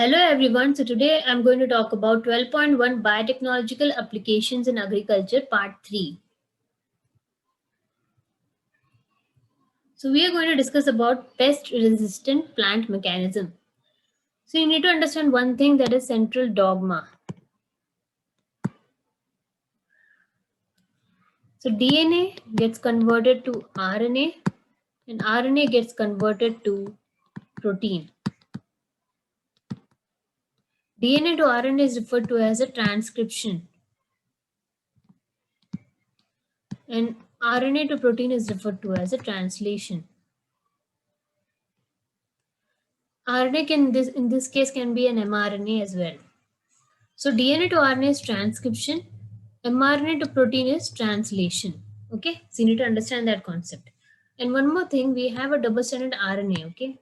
Hello everyone. So today I'm going to talk about 12.1 Biotechnological Applications in Agriculture Part 3. So we are going to discuss about pest resistant plant mechanism. So you need to understand one thing, that is central dogma. So DNA gets converted to RNA and RNA gets converted to protein. DNA to RNA is referred to as a transcription and RNA to protein is referred to as a translation. RNA in this case can be an mRNA as well. So DNA to RNA is transcription, mRNA to protein is translation. Okay, so you need to understand that concept. And one more thing, we have a double-stranded RNA. Okay,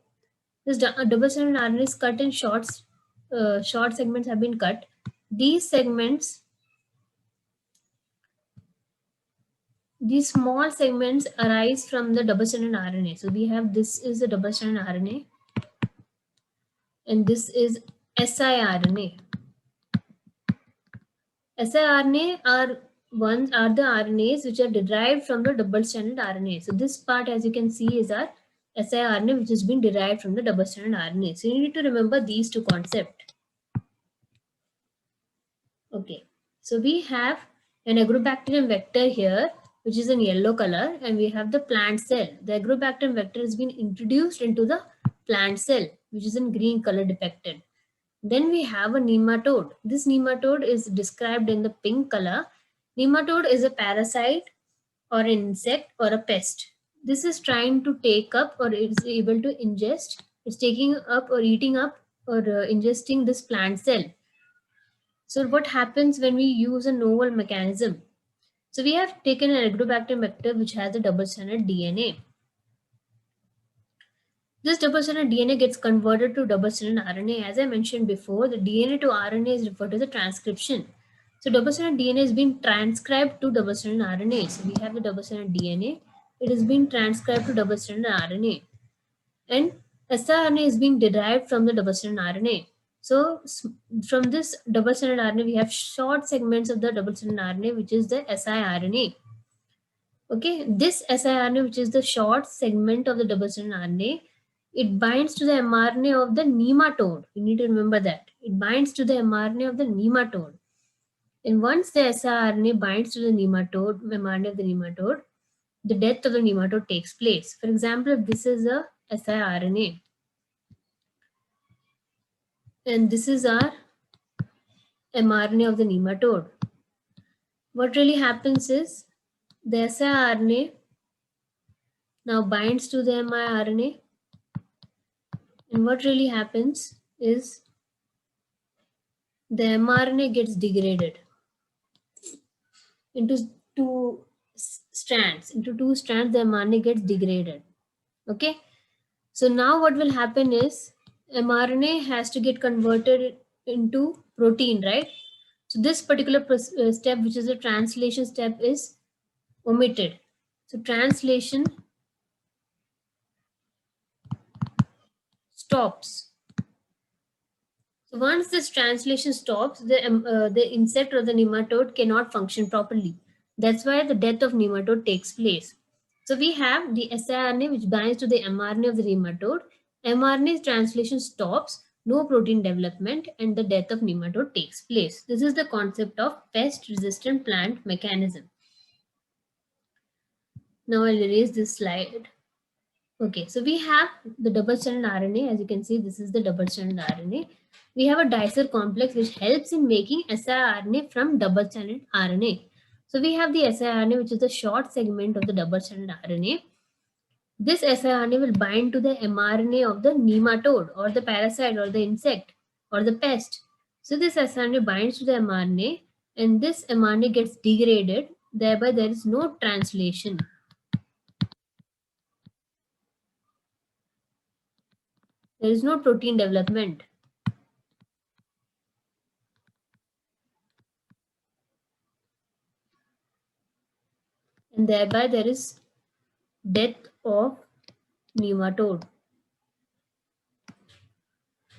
this double-stranded RNA is cut in shorts. Short segments have been cut. These segments, these small segments arise from the double-stranded RNA. So we have, this is the double-stranded RNA, and this is siRNA. siRNA are the RNAs which are derived from the double-stranded RNA. So this part, as you can see, is our siRNA which has been derived from the double-stranded RNA. So you need to remember these two concepts. Okay, so we have an agrobacterium vector here, which is in yellow color, and we have the plant cell. The agrobacterium vector has been introduced into the plant cell, which is in green color depicted. Then we have a nematode. This nematode is described in the pink color. Nematode is a parasite or an insect or a pest. This is trying to take up, or it's able to ingest. It's taking up or eating up or ingesting this plant cell. So what happens when we use a novel mechanism? So we have taken an agrobacterium vector which has a double-stranded DNA. This double-stranded DNA gets converted to double-stranded RNA. As I mentioned before, the DNA to RNA is referred to as a transcription. So double-stranded DNA is being transcribed to double-stranded RNA. So we have the double-stranded DNA. It is being transcribed to double-stranded RNA. And siRNA is being derived from the double-stranded RNA. So from this double-stranded RNA, we have short segments of the double-stranded RNA, which is the siRNA. Okay, this siRNA, which is the short segment of the double-stranded RNA, it binds to the mRNA of the nematode. You need to remember that. It binds to the mRNA of the nematode. And once the siRNA binds to the nematode, mRNA of the nematode, the death of the nematode takes place. For example, if this is a siRNA, and this is our mRNA of the nematode, what really happens is the siRNA now binds to the mRNA, and what really happens is the mRNA gets degraded into two strands. Into two strands, the mRNA gets degraded. Okay. So now what will happen is mRNA has to get converted into protein, right? So this particular step, which is the translation step, is omitted. So translation stops. So once this translation stops, the insect or the nematode cannot function properly. That's why the death of nematode takes place. So we have the siRNA which binds to the mRNA of the nematode. mRNA's translation stops, no protein development, and the death of nematode takes place. This is the concept of pest-resistant plant mechanism. Now I'll erase this slide. Okay, so we have the double-stranded RNA. As you can see, this is the double-stranded RNA. We have a dicer complex which helps in making siRNA from double-stranded RNA. So we have the siRNA, which is the short segment of the double-stranded RNA. This siRNA will bind to the mRNA of the nematode or the parasite or the insect or the pest. So this siRNA binds to the mRNA and this mRNA gets degraded. Thereby, there is no translation. There is no protein development. And thereby there is death of nematode.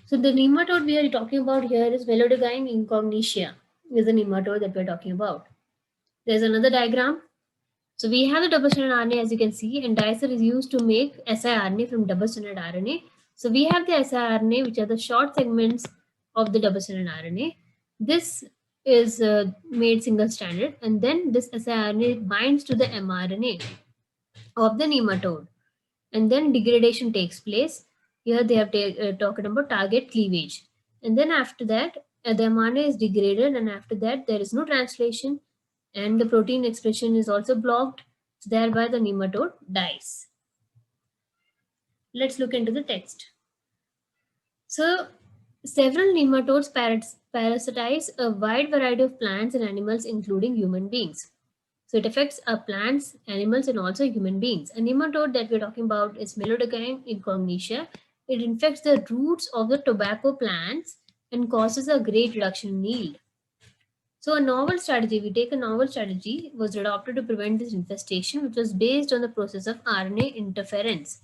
So the nematode we are talking about here is Melodogyne incognitia, is the nematode that we're talking about. There's another diagram. So we have the double-stranded RNA, as you can see, and dicer is used to make siRNA from double-stranded RNA. So we have the siRNA, which are the short segments of the double-stranded RNA. This is made single-stranded, and then this siRNA binds to the mRNA of the nematode, and then degradation takes place. Here they have talked about target cleavage, and then after that, the mRNA is degraded, and after that there is no translation, and the protein expression is also blocked. So thereby the nematode dies. Let's look into the text. So several nematodes parasitize a wide variety of plants and animals, including human beings. So it affects plants, animals, and also human beings. A nematode that we're talking about is Melodogyne incognitia. It infects the roots of the tobacco plants and causes a great reduction in yield. So a novel strategy, we take a novel strategy, was adopted to prevent this infestation, which was based on the process of RNA interference.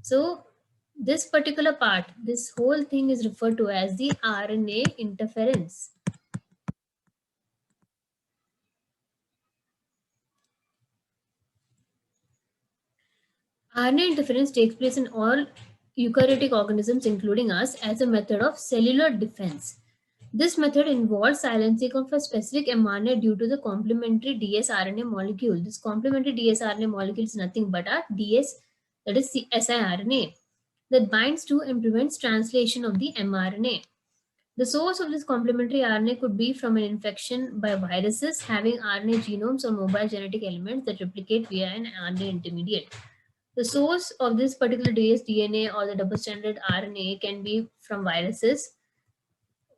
So this particular part, this whole thing is referred to as the RNA interference. RNA interference takes place in all eukaryotic organisms, including us, as a method of cellular defense. This method involves silencing of a specific mRNA due to the complementary dsRNA molecule. This complementary dsRNA molecule is nothing but a DS, that is siRNA, that binds to and prevents translation of the mRNA. The source of this complementary RNA could be from an infection by viruses having RNA genomes or mobile genetic elements that replicate via an RNA intermediate. The source of this particular dsDNA or the double-stranded RNA can be from viruses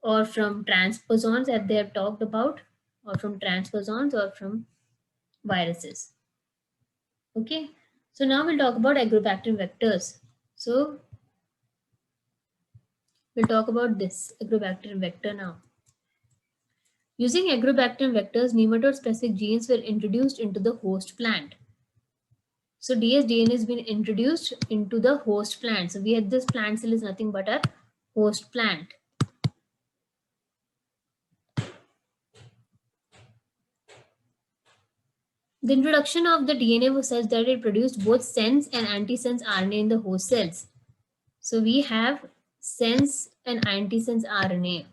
or from transposons that they have talked about, or from transposons or from viruses. Okay, so now we'll talk about agrobacterium vectors. So we'll talk about this agrobacterium vector now. Using agrobacterium vectors, nematode-specific genes were introduced into the host plant. So dsDNA has been introduced into the host plant. So we had this plant cell is nothing but a host plant. The introduction of the DNA was such that it produced both sense and antisense RNA in the host cells. So we have sense and antisense RNA.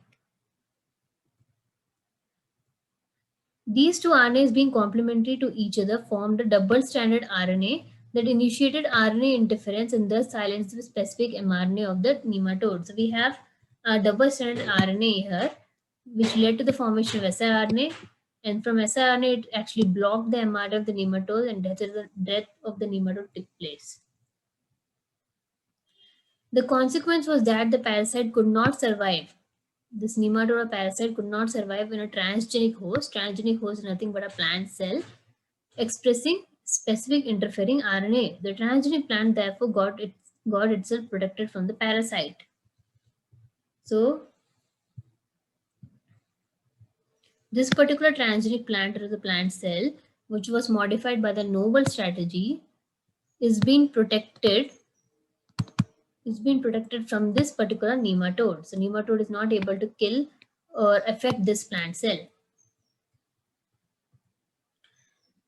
These two RNAs being complementary to each other formed a double-stranded RNA that initiated RNA interference and thus silenced the specific mRNA of the nematode. So we have a double-stranded RNA here, which led to the formation of siRNA. And from siRNA, it actually blocked the mRNA of the nematode, and death of the nematode took place. The consequence was that the parasite could not survive. This nematode or parasite could not survive in a transgenic host. Transgenic host is nothing but a plant cell expressing specific interfering RNA. The transgenic plant therefore got itself protected from the parasite. So this particular transgenic plant or the plant cell, which was modified by the novel strategy, is being protected from this particular nematode. So nematode is not able to kill or affect this plant cell.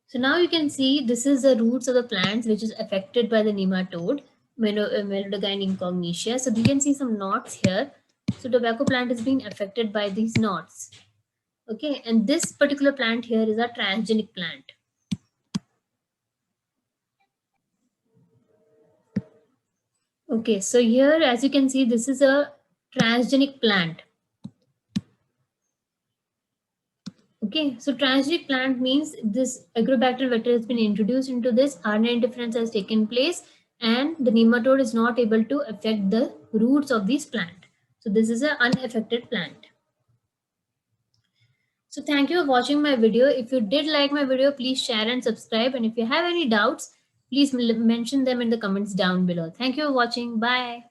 So now you can see this is the roots of the plants which is affected by the nematode, Melodogyne incognitia. So you can see some knots here. So tobacco plant is being affected by these knots. Okay, and this particular plant here is a transgenic plant. Okay, so here as you can see, this is a transgenic plant. Okay, so transgenic plant means this agrobacterial vector has been introduced into this, RNA interference has taken place, and the nematode is not able to affect the roots of this plant. So this is an unaffected plant. So thank you for watching my video. If you did like my video, please share and subscribe. And if you have any doubts, please mention them in the comments down below. Thank you for watching. Bye.